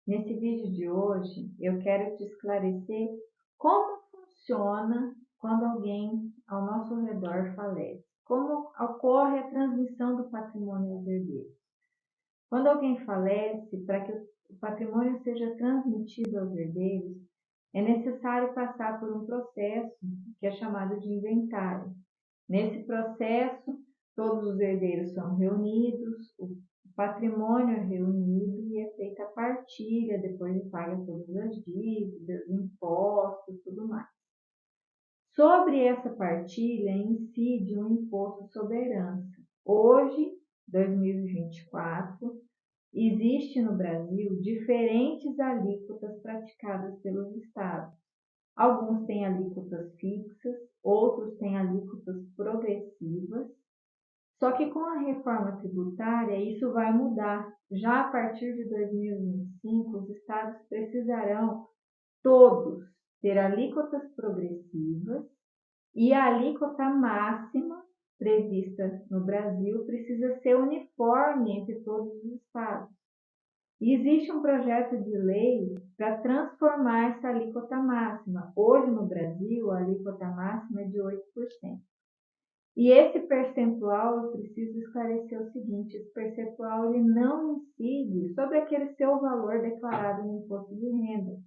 Nesse vídeo de hoje, eu quero te esclarecer como funciona quando alguém ao nosso redor falece. Como ocorre a transmissão do patrimônio aos herdeiros. Quando alguém falece, para que o patrimônio seja transmitido aos herdeiros, é necessário passar por um processo que é chamado de inventário. Nesse processo, todos os herdeiros são reunidos, o patrimônio é reunido e é feita a partilha, depois de paga todas as dívidas, impostos, tudo mais. Sobre essa partilha incide um imposto sobre herança. Hoje, 2024, existe no Brasil diferentes alíquotas praticadas pelos estados. Alguns têm alíquotas fixas, outros têm alíquotas progressivas. Só que com a reforma tributária isso vai mudar. Já a partir de 2025, os estados precisarão todos ter alíquotas progressivas e a alíquota máxima prevista no Brasil precisa ser uniforme entre todos os estados. E existe um projeto de lei para transformar essa alíquota máxima. Hoje no Brasil, a alíquota máxima é de 8%. E esse percentual, eu preciso esclarecer o seguinte, esse percentual ele não incide sobre aquele seu valor declarado no imposto de renda.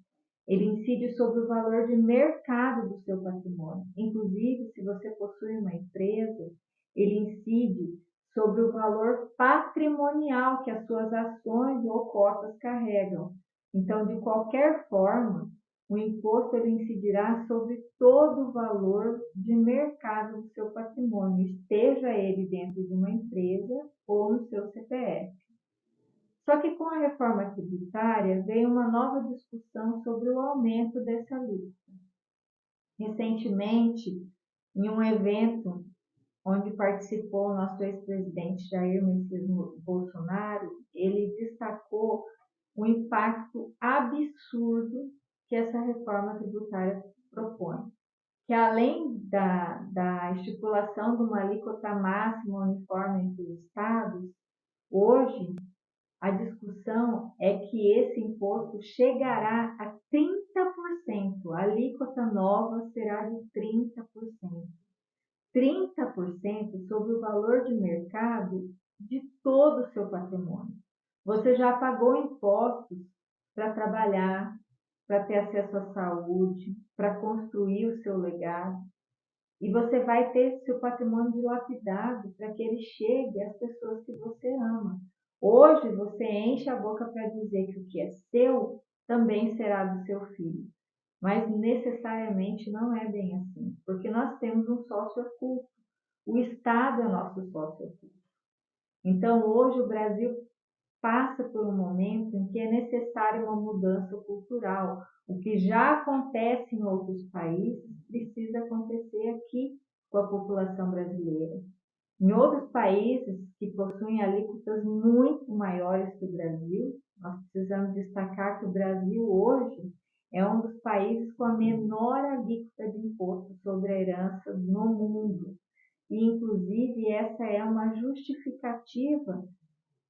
Ele incide sobre o valor de mercado do seu patrimônio. Inclusive, se você possui uma empresa, ele incide sobre o valor patrimonial que as suas ações ou cotas carregam. Então, de qualquer forma, o imposto ele incidirá sobre todo o valor de mercado do seu patrimônio, esteja ele dentro de uma empresa ou no seu CPF. Só que com a reforma tributária veio uma nova discussão sobre o aumento dessa alíquota. Recentemente, em um evento onde participou o nosso ex-presidente Jair Messias Bolsonaro, ele destacou o impacto absurdo que essa reforma tributária propõe. Que além da estipulação de uma alíquota máxima uniforme entre os estados, hoje a discussão é que esse imposto chegará a 30%. A alíquota nova será de 30%. 30% sobre o valor de mercado de todo o seu patrimônio. Você já pagou impostos para trabalhar, para ter acesso à saúde, para construir o seu legado. E você vai ter seu patrimônio dilapidado para que ele chegue às pessoas que você ama. Hoje você enche a boca para dizer que o que é seu também será do seu filho. Mas necessariamente não é bem assim, porque nós temos um sócio oculto. O Estado é nosso sócio oculto. Então hoje o Brasil passa por um momento em que é necessária uma mudança cultural. O que já acontece em outros países precisa acontecer aqui com a população brasileira. Em outros países que possuem alíquotas muito maiores que o Brasil, nós precisamos destacar que o Brasil hoje é um dos países com a menor alíquota de imposto sobre a herança no mundo. E, inclusive, essa é uma justificativa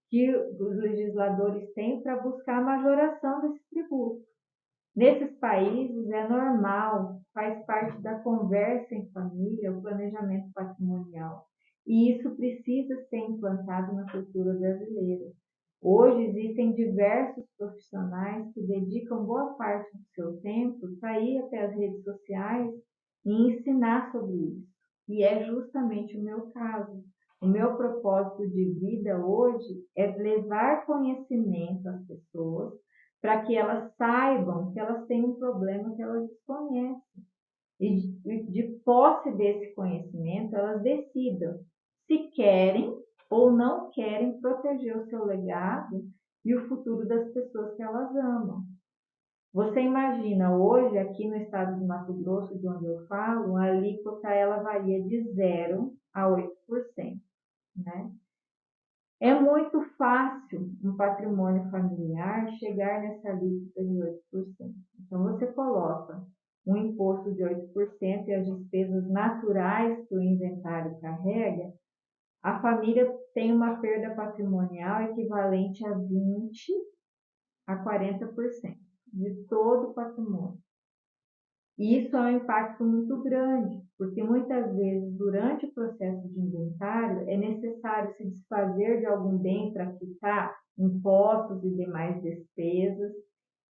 que os legisladores têm para buscar a majoração desse tributo. Nesses países é normal, faz parte da conversa em família, o planejamento patrimonial. E isso precisa ser implantado na cultura brasileira. Hoje existem diversos profissionais que dedicam boa parte do seu tempo para ir até as redes sociais e ensinar sobre isso. E é justamente o meu caso. O meu propósito de vida hoje é levar conhecimento às pessoas para que elas saibam que elas têm um problema que elas desconhecem. E de posse desse conhecimento, elas decidam se querem ou não querem proteger o seu legado e o futuro das pessoas que elas amam. Você imagina, hoje, aqui no estado de Mato Grosso, de onde eu falo, a alíquota ela varia de 0 a 8%. Né? É muito fácil um patrimônio familiar chegar nessa alíquota de 8%. Então, você coloca um imposto de 8% e as despesas naturais que o inventário carrega, a família tem uma perda patrimonial equivalente a 20 a 40% de todo o patrimônio. E isso é um impacto muito grande, porque muitas vezes, durante o processo de inventário, é necessário se desfazer de algum bem para quitar impostos e demais despesas,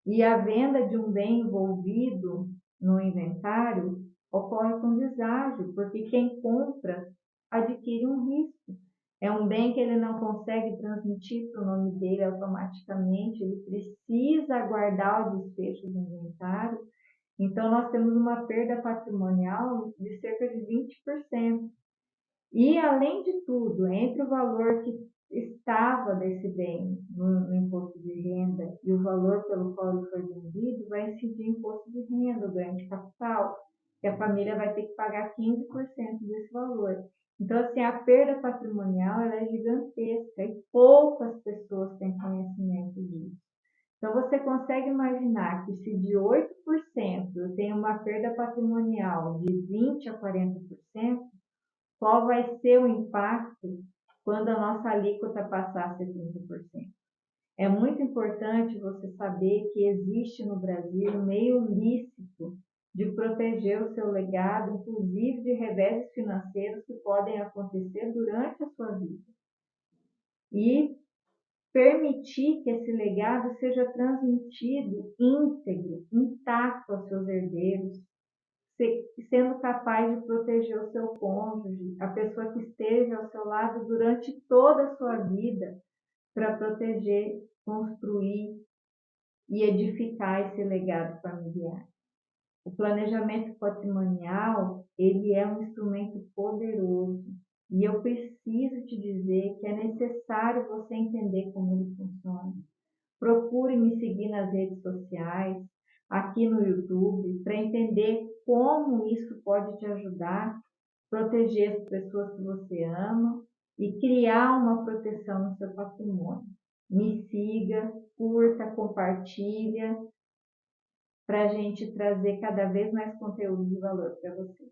e a venda de um bem envolvido no inventário ocorre com deságio, porque quem compra adquire um risco. É um bem que ele não consegue transmitir para o nome dele automaticamente, ele precisa aguardar o desfecho do inventário. Então, nós temos uma perda patrimonial de cerca de 20%. E, além de tudo, entre o valor que estava desse bem no imposto de renda e o valor pelo qual ele foi vendido, vai incidir imposto de renda, o ganho de capital, que a família vai ter que pagar 15% desse valor. Então, assim, a perda patrimonial ela é gigantesca e poucas pessoas têm conhecimento disso. Então, você consegue imaginar que se de 8% eu tenho uma perda patrimonial de 20% a 40%, qual vai ser o impacto quando a nossa alíquota passar a ser 30%? É muito importante você saber que existe no Brasil um meio lícito de proteger o seu legado, inclusive de reveses financeiros que podem acontecer durante a sua vida. E permitir que esse legado seja transmitido íntegro, intacto aos seus herdeiros, sendo capaz de proteger o seu cônjuge, a pessoa que esteja ao seu lado durante toda a sua vida, para proteger, construir e edificar esse legado familiar. O planejamento patrimonial, ele é um instrumento poderoso e eu preciso te dizer que é necessário você entender como ele funciona. Procure me seguir nas redes sociais, aqui no YouTube, para entender como isso pode te ajudar a proteger as pessoas que você ama e criar uma proteção no seu patrimônio. Me siga, curta, compartilha, para a gente trazer cada vez mais conteúdo de valor para você.